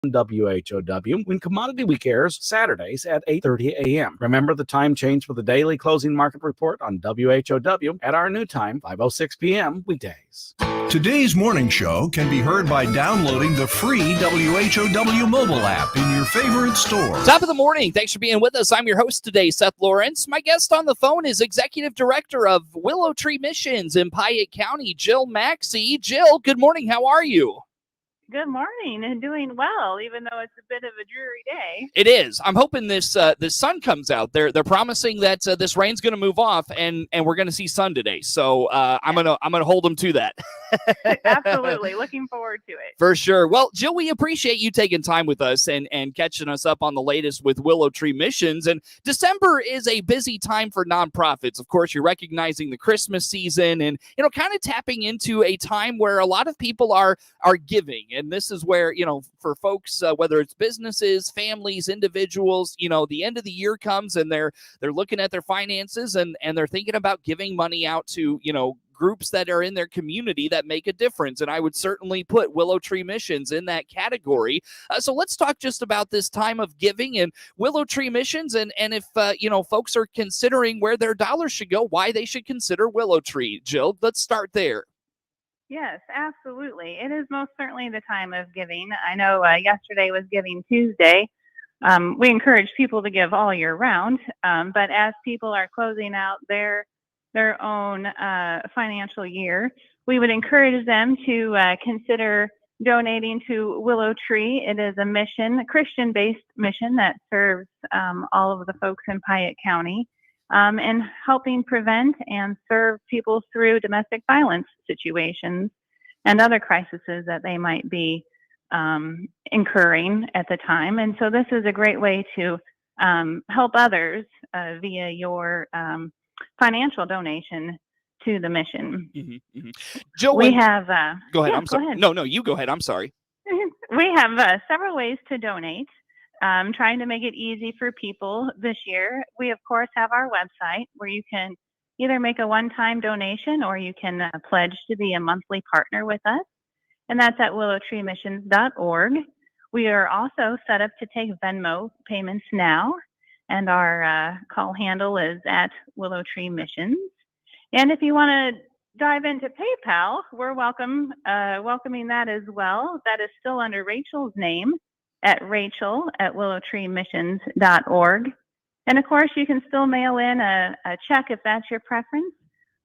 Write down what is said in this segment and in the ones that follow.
WHOW when Commodity Week airs Saturdays at 8:30 a.m. Remember the time change for the daily closing market report on WHOW at our new time, 5:06 p.m. weekdays. Today's morning show can be heard by downloading the free WHOW mobile app in your favorite store. Top of the morning. Thanks for being with us. I'm your host today, Seth Lawrence. My guest on the phone is Executive Director of Willow Tree Missions in Piatt County, Jill Maxey. Jill, good morning. How are you? Good morning, and doing well, even though it's a bit of a dreary day. It is. I'm hoping this sun comes out. They're promising that this rain's going to move off, and we're going to see sun today. So I'm gonna hold them to that. Absolutely, looking forward to it. For sure. Well, Jill, we appreciate you taking time with us and catching us up on the latest with Willow Tree Missions. And December is a busy time for nonprofits. Of course, you're recognizing the Christmas season, and kind of tapping into a time where a lot of people are giving. And this is where, for folks, whether it's businesses, families, individuals, the end of the year comes and they're looking at their finances and they're thinking about giving money out to, groups that are in their community that make a difference. And I would certainly put Willow Tree Missions in that category. So let's talk just about this time of giving and Willow Tree Missions. And if, folks are considering where their dollars should go, why they should consider Willow Tree. Jill, let's start there. Yes, absolutely. It is most certainly the time of giving. I know yesterday was Giving Tuesday. We encourage people to give all year round, but as people are closing out their own financial year, we would encourage them to consider donating to Willow Tree. It is a Christian-based mission that serves all of the folks in Piatt County. And helping prevent and serve people through domestic violence situations and other crises that they might be incurring at the time. And so this is a great way to help others via your financial donation to the mission. Mm-hmm, mm-hmm. Jill, we have... go ahead. Yeah, I'm sorry. go ahead. No, you go ahead. I'm sorry. We have several ways to donate. Trying to make it easy for people this year. We, of course, have our website where you can either make a one-time donation or you can pledge to be a monthly partner with us, and that's at willowtreemissions.org. We are also set up to take Venmo payments now, and our call handle is at Willow Tree Missions. And if you want to dive into PayPal, we're welcoming that as well. That is still under Rachel's name, at rachel@willowtreemissions.org. And of course, you can still mail in a check if that's your preference.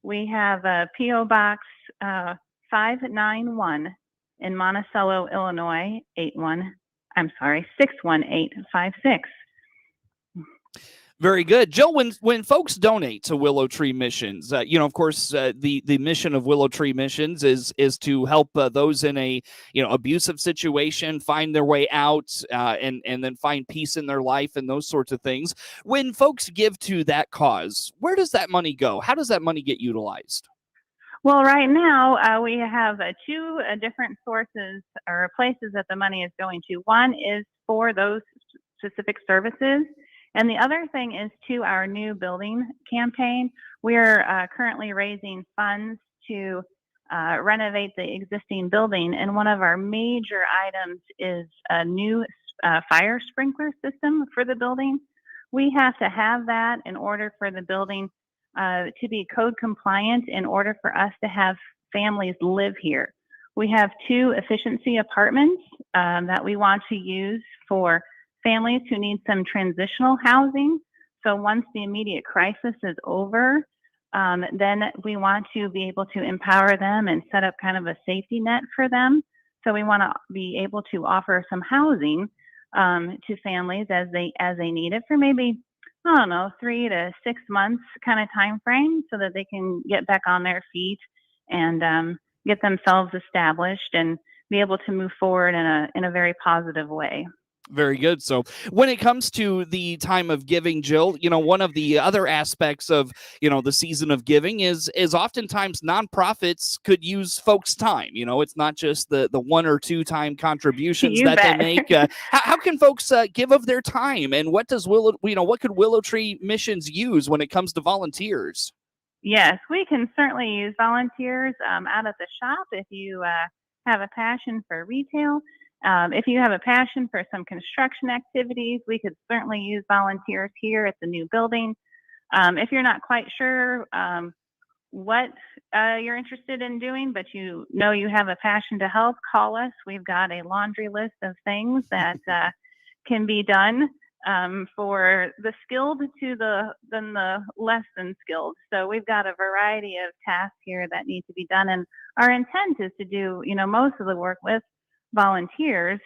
We have a P.O. Box 591 in Monticello, Illinois, 61856. Very good. Jill, when folks donate to Willow Tree Missions, of course, the mission of Willow Tree Missions is to help those in a, abusive situation find their way out and then find peace in their life and those sorts of things. When folks give to that cause, where does that money go? How does that money get utilized? Well, right now, we have two different sources or places that the money is going to. One is for those specific services. And the other thing is to our new building campaign. We're currently raising funds to renovate the existing building. And one of our major items is a new fire sprinkler system for the building. We have to have that in order for the building to be code compliant, in order for us to have families live here. We have 2 efficiency apartments that we want to use for families who need some transitional housing. So once the immediate crisis is over, then we want to be able to empower them and set up kind of a safety net for them. So we want to be able to offer some housing to families as they need it for maybe, 3 to 6 months kind of time frame, so that they can get back on their feet and get themselves established and be able to move forward in a very positive way. Very good. So when it comes to the time of giving, Jill, one of the other aspects of, the season of giving is oftentimes nonprofits could use folks' time. It's not just the 1 or 2 time contributions that they make. How can folks give of their time, and what could Willow Tree Missions use when it comes to volunteers? Yes, we can certainly use volunteers out at the shop if you have a passion for retail. If you have a passion for some construction activities, we could certainly use volunteers here at the new building. If you're not quite sure what you're interested in doing, but you know you have a passion to help, call us. We've got a laundry list of things that can be done for the skilled to the less than skilled. So we've got a variety of tasks here that need to be done, and our intent is to do most of the work with volunteers.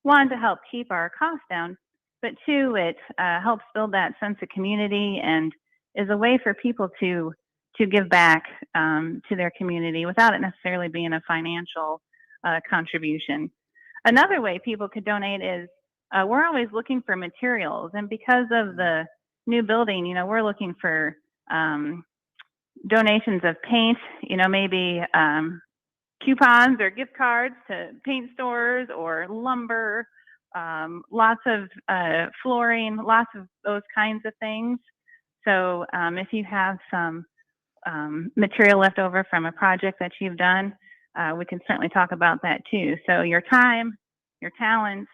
One, to help keep our costs down, but two, it helps build that sense of community and is a way for people to give back to their community without it necessarily being a financial contribution. Another way people could donate is we're always looking for materials, and because of the new building, we're looking for donations of paint, maybe coupons or gift cards to paint stores or lumber, lots of flooring, lots of those kinds of things. So if you have some material left over from a project that you've done, we can certainly talk about that too. So your time, your talents,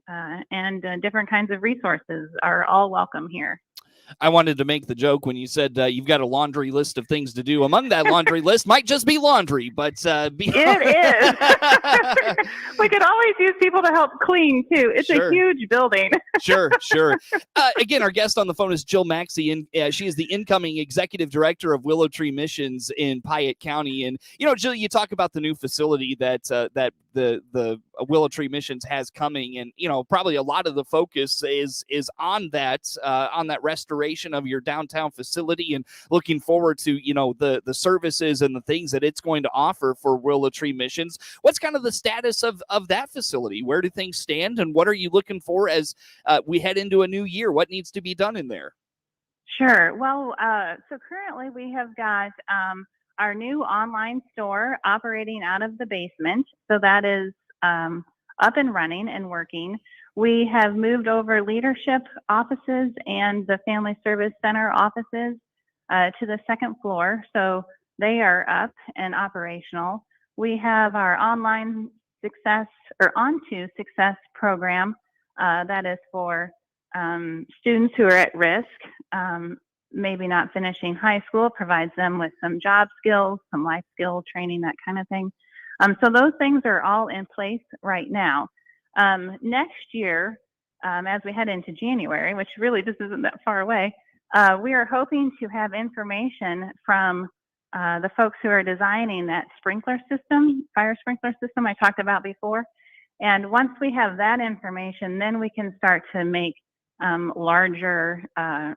and different kinds of resources are all welcome here. I wanted to make the joke when you said you've got a laundry list of things to do. Among that laundry list might just be laundry, but it is. We could always use people to help clean too. It's Sure. a huge building. Sure. Again, our guest on the phone is Jill Maxey, and she is the incoming executive director of Willow Tree Missions in Piatt County. And Jill, you talk about the new facility that the Willow Tree Missions has coming, and probably a lot of the focus is on that restoration of your downtown facility, and looking forward to the services and the things that it's going to offer for Willow Tree Missions. What's kind of the status of that facility? Where do things stand, and what are you looking for as we head into a new year? What needs to be done in there? Sure. Well, so currently we have got our new online store operating out of the basement. So that is up and running and working. We have moved over leadership offices and the Family Service Center offices to the second floor. So they are up and operational. We have our online success or Onto Success program that is for students who are at risk, maybe not finishing high school, provides them with some job skills, some life skill training, that kind of thing. So those things are all in place right now. Next year, as we head into January, which really just isn't that far away, we are hoping to have information from the folks who are designing that sprinkler system, fire sprinkler system I talked about before. And once we have that information, then we can start to make larger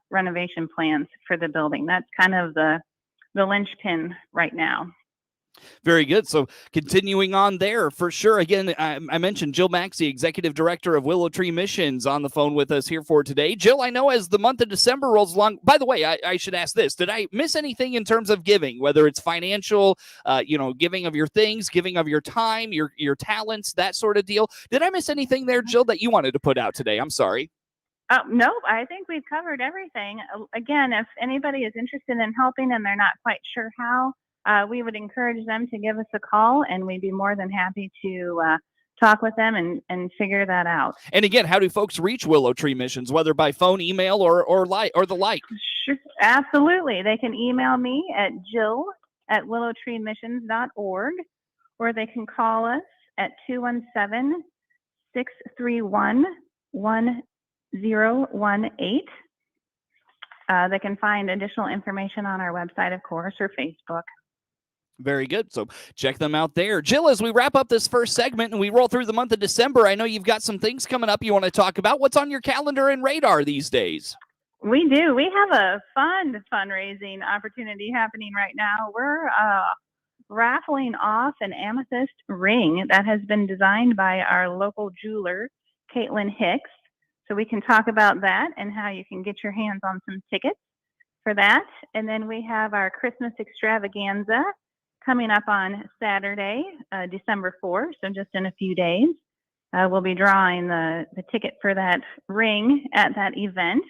renovation plans for the building. That's kind of the linchpin right now. Very good. So continuing on there for sure. Again, I mentioned Jill Maxey, Executive Director of Willow Tree Missions, on the phone with us here for today. Jill, I know as the month of December rolls along, by the way, I should ask this. Did I miss anything in terms of giving, whether it's financial, giving of your things, giving of your time, your talents, that sort of deal? Did I miss anything there, Jill, that you wanted to put out today? I'm sorry. No, I think we've covered everything. Again, if anybody is interested in helping and they're not quite sure how, we would encourage them to give us a call, and we'd be more than happy to talk with them and figure that out. And again, how do folks reach Willow Tree Missions, whether by phone, email, or the like? Sure, absolutely. They can email me at jill@willowtreemissions.org, or they can call us at 217-631-1018. They can find additional information on our website, of course, or Facebook. Very good. So check them out there. Jill, as we wrap up this first segment and we roll through the month of December, I know you've got some things coming up you want to talk about. What's on your calendar and radar these days? We do. We have a fun fundraising opportunity happening right now. We're raffling off an amethyst ring that has been designed by our local jeweler, Caitlin Hicks. So we can talk about that and how you can get your hands on some tickets for that. And then we have our Christmas extravaganza coming up on Saturday, December 4th, so just in a few days. We'll be drawing the ticket for that ring at that event.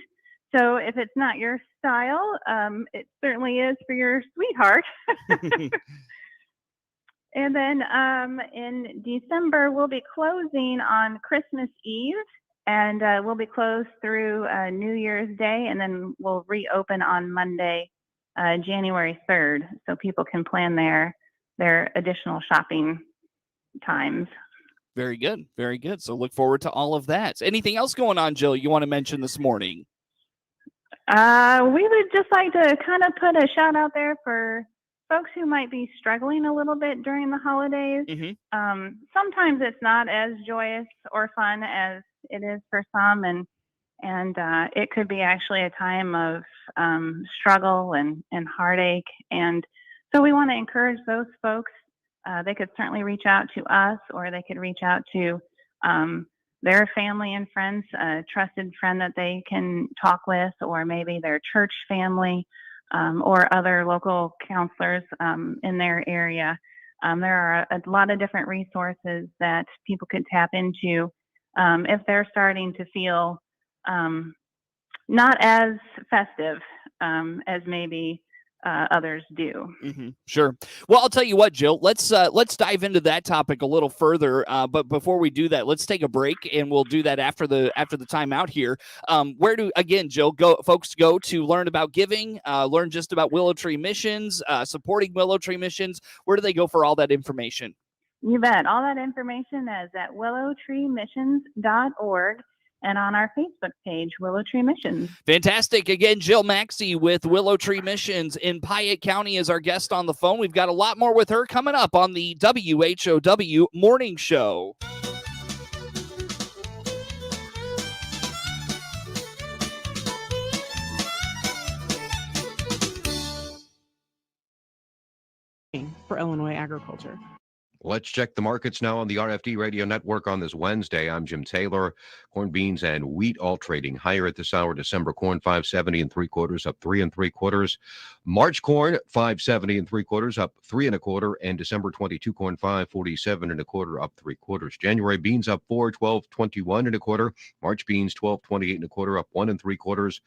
So if it's not your style, it certainly is for your sweetheart. And then in December, we'll be closing on Christmas Eve, and we'll be closed through New Year's Day, and then we'll reopen on Monday, January 3rd, so people can plan their additional shopping times. Very good. Very good. So look forward to all of that. Anything else going on, Jill, you want to mention this morning? We would just like to kind of put a shout out there for folks who might be struggling a little bit during the holidays. Mm-hmm. Sometimes it's not as joyous or fun as it is for some, and it could be actually a time of struggle and heartache. And so we want to encourage those folks. They could certainly reach out to us, or they could reach out to their family and friends, a trusted friend that they can talk with, or maybe their church family, or other local counselors in their area. There are a lot of different resources that people could tap into if they're starting to feel not as festive as maybe others do. Mm-hmm. Sure. Well, I'll tell you what, Jill, let's dive into that topic a little further. But before we do that, let's take a break, and we'll do that after the time out here. Where do, again, Jill, folks go to learn about giving, learn just about Willow Tree Missions, supporting Willow Tree Missions? Where do they go for all that information? You bet. All that information is at willowtreemissions.org. And on our Facebook page, Willow Tree Missions. Fantastic. Again, Jill Maxey with Willow Tree Missions in Piatt County is our guest on the phone. We've got a lot more with her coming up on the WHOW Morning Show. For Illinois agriculture. Let's check the markets now on the RFD Radio Network on this Wednesday. I'm Jim Taylor. Corn, beans, and wheat all trading higher at this hour. December corn 5.70 3/4, up 3 3/4. March corn 5.70 3/4, up 3 1/4, and December 22 corn 5.47 1/4, up 3/4. January beans up 4.1221 1/4. March beans 12.28 1/4, up 1 3/4.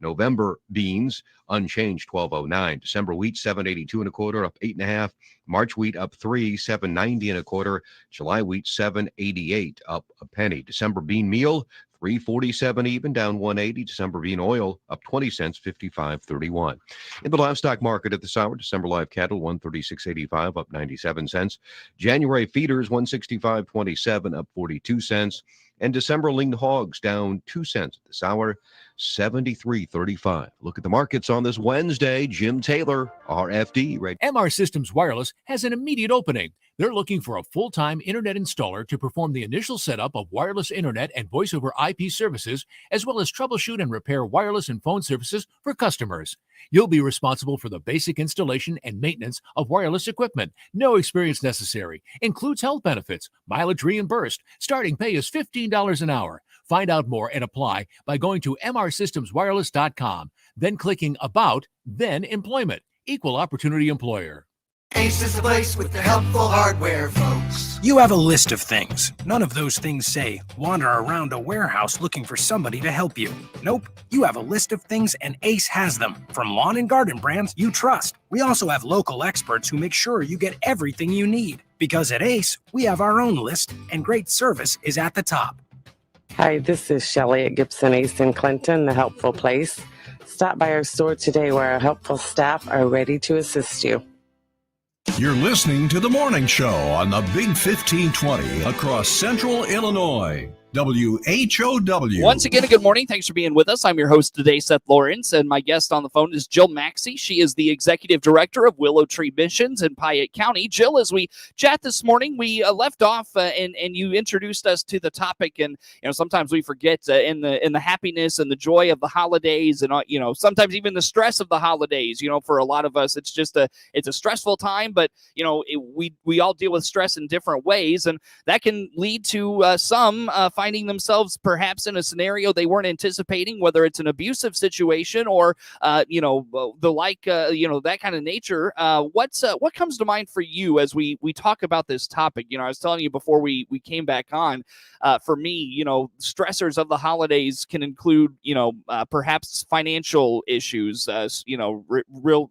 November beans unchanged 12.09. December wheat 7.82 1/4, up 8 1/2. March wheat up 3, 7.90 1/4. July wheat 7.88, up a penny. December bean meal 3.47 even, down 1.80. December bean oil up 20 cents, 55.31. In the livestock market at this hour, December live cattle 136.85, up 97 cents. January feeders 165.27, up 42 cents. And December lean hogs down 2 cents at this hour, 73.35. Look at the markets on this Wednesday. Jim Taylor, RFD. MR Systems Wireless has an immediate opening. They're looking for a full-time internet installer to perform the initial setup of wireless internet and voice over IP services, as well as troubleshoot and repair wireless and phone services for customers. You'll be responsible for the basic installation and maintenance of wireless equipment. No experience necessary. Includes health benefits, mileage reimbursed. Starting pay is $15 an hour. Find out more and apply by going to mrsystemswireless.com, then clicking About, then Employment. Equal Opportunity Employer. Ace is the place with the helpful hardware, folks. You have a list of things. None of those things say, wander around a warehouse looking for somebody to help you. Nope. You have a list of things, and Ace has them. From lawn and garden brands you trust. We also have local experts who make sure you get everything you need. Because at Ace, we have our own list, and great service is at the top. Hi, this is Shelley at Gibson Ace in Clinton, the helpful place. Stop by our store today where our helpful staff are ready to assist you. You're listening to The Morning Show on the Big 1520 across Central Illinois. WHOW. Once again, a good morning. Thanks for being with us. I'm your host today, Seth Lawrence, and my guest on the phone is Jill Maxey. She is the Executive Director of Willow Tree Missions in Piatt County. Jill, as we chat this morning, we left off and you introduced us to the topic, and sometimes we forget in the happiness and the joy of the holidays, and sometimes even the stress of the holidays. For a lot of us, it's just a stressful time, but we all deal with stress in different ways, and that can lead to some finding themselves perhaps in a scenario they weren't anticipating, whether it's an abusive situation or that kind of nature. What comes to mind for you as we talk about this topic? I was telling you before we came back on, for me, stressors of the holidays can include perhaps financial issues, real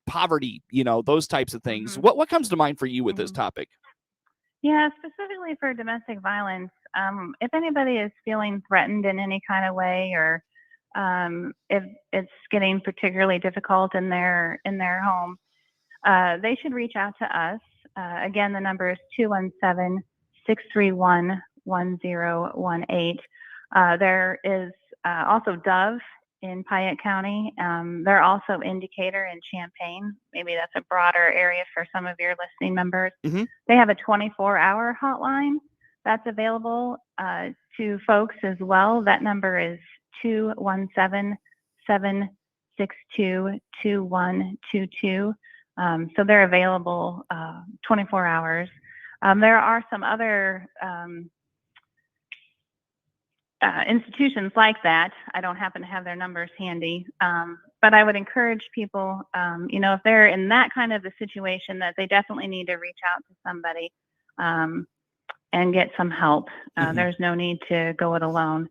poverty, those types of things. Mhm. What comes to mind for you with this Mhm. topic? Yeah, specifically for domestic violence, if anybody is feeling threatened in any kind of way, or if it's getting particularly difficult in their home, they should reach out to us. Again, the number is 217-631-1018. There is also Dove in Piatt County. They're also Indicator in Champaign. Maybe that's a broader area for some of your listening members. Mm-hmm. They have a 24-hour hotline that's available to folks as well. That number is 217-762-2122. So they're available 24 hours. There are some other institutions like that. I don't happen to have their numbers handy, but I would encourage people, if they're in that kind of a situation, that they definitely need to reach out to somebody and get some help. There's no need to go it alone.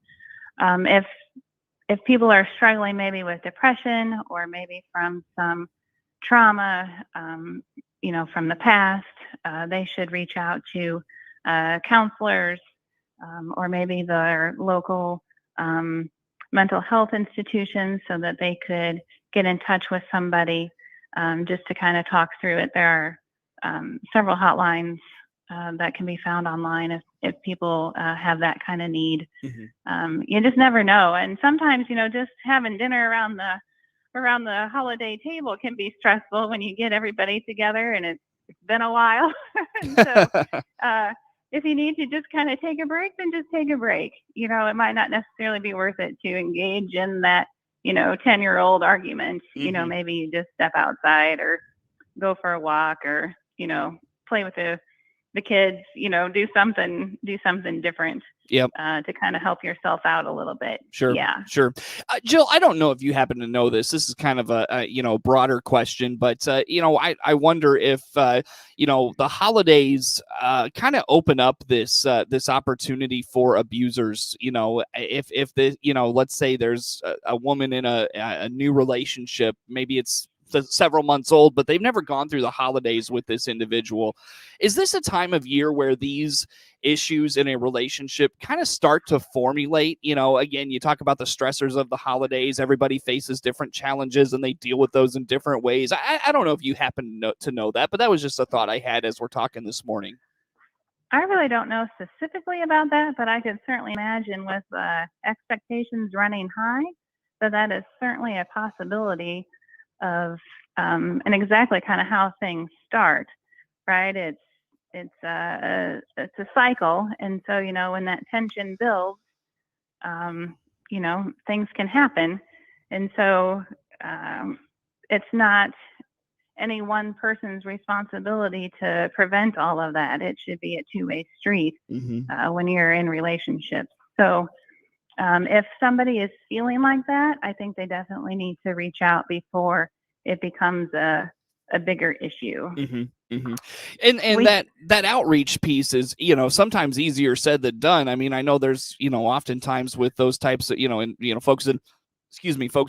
If people are struggling maybe with depression, or maybe from some trauma, from the past, they should reach out to counselors, or maybe their local mental health institutions, so that they could get in touch with somebody just to kind of talk through it. There are several hotlines that can be found online if people have that kind of need. You just never know. And sometimes, just having dinner around the holiday table can be stressful when you get everybody together and it's been a while. And so if you need to just kind of take a break, then just take a break. It might not necessarily be worth it to engage in that, 10-year-old argument. Maybe you just step outside, or go for a walk, or, play with the kids, do something different. Yep. To kind of help yourself out a little bit. Sure. Yeah. Sure. Jill, I don't know if you happen to know this. This is kind of a broader question, but I wonder if the holidays kind of open up this opportunity for abusers. If the let's say there's a woman in a new relationship, maybe it's several months old, but they've never gone through the holidays with this individual. Is this a time of year where these issues in a relationship kind of start to formulate? Again, you talk about the stressors of the holidays. Everybody faces different challenges and they deal with those in different ways. I don't know if you happen to know that, but that was just a thought I had as we're talking this morning. I really don't know specifically about that, but I could certainly imagine with expectations running high, that is certainly a possibility of and exactly kind of how things start, right? It's a cycle, and so when that tension builds, things can happen, and so it's not any one person's responsibility to prevent all of that. It should be a two-way street when you're in relationships. So if somebody is feeling like that, I think they definitely need to reach out before it becomes a bigger issue. And that outreach piece is, sometimes easier said than done. I mean, I know there's, oftentimes with those types of, folks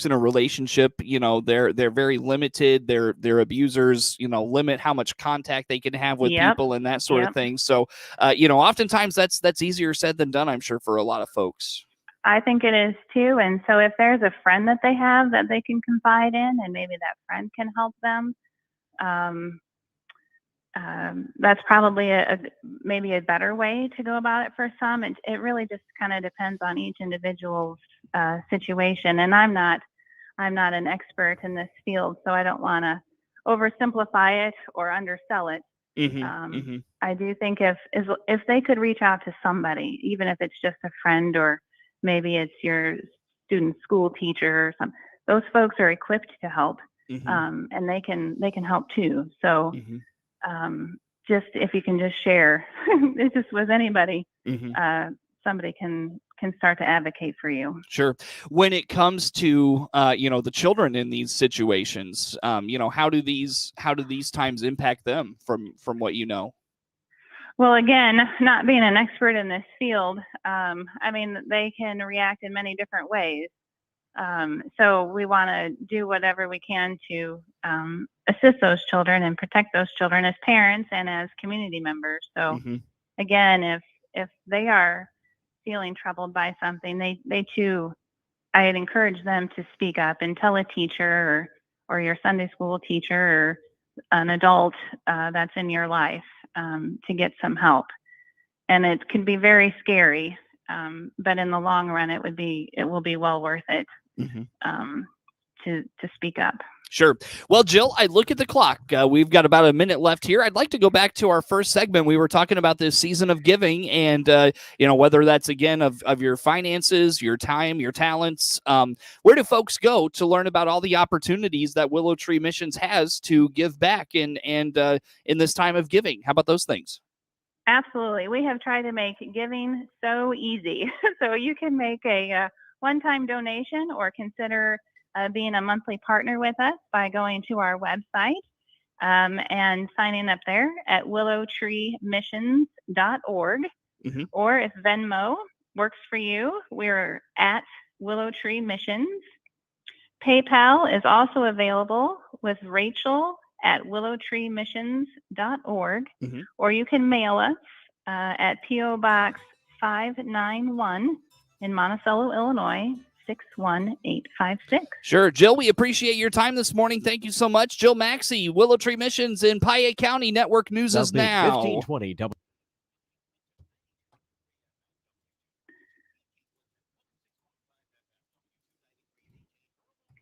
in a relationship, they're very limited. Their abusers, limit how much contact they can have with people and that sort of thing. So, oftentimes that's easier said than done, I'm sure, for a lot of folks. I think it is too. And so if there's a friend that they have that they can confide in, and maybe that friend can help them, that's probably maybe a better way to go about it for some. It really just kind of depends on each individual's situation. And I'm not an expert in this field, so I don't want to oversimplify it or undersell it. I do think if they could reach out to somebody, even if it's just a friend, or maybe it's your student school teacher or something, those folks are equipped to help, and they can help too. So just if you can just share it's just with anybody, somebody can start to advocate for you. Sure. When it comes to the children in these situations, how do these times impact them from what you know? Well, again, not being an expert in this field, they can react in many different ways. So we want to do whatever we can to assist those children and protect those children as parents and as community members. So again, if they are feeling troubled by something, they too, I'd encourage them to speak up and tell a teacher or your Sunday school teacher or an adult that's in your life to get some help. And it can be very scary, but in the long run, it will be well worth it to speak up. Sure. Well, Jill, I look at the clock. We've got about a minute left here. I'd like to go back to our first segment. We were talking about this season of giving and, whether that's, again, of your finances, your time, your talents. Where do folks go to learn about all the opportunities that Willow Tree Missions has to give back in this time of giving? How about those things? Absolutely. We have tried to make giving so easy. So you can make a one-time donation or consider being a monthly partner with us by going to our website and signing up there at willowtreemissions.org. Or if Venmo works for you, we're at Willow Tree Missions. PayPal is also available with Rachel at willowtreemissions.org. Or you can mail us at P.O. Box 591 in Monticello, Illinois, 61856. Sure. Jill, we appreciate your time this morning. Thank you so much. Jill Maxey, Willow Tree Missions in Piatt County. Network News is now. 1520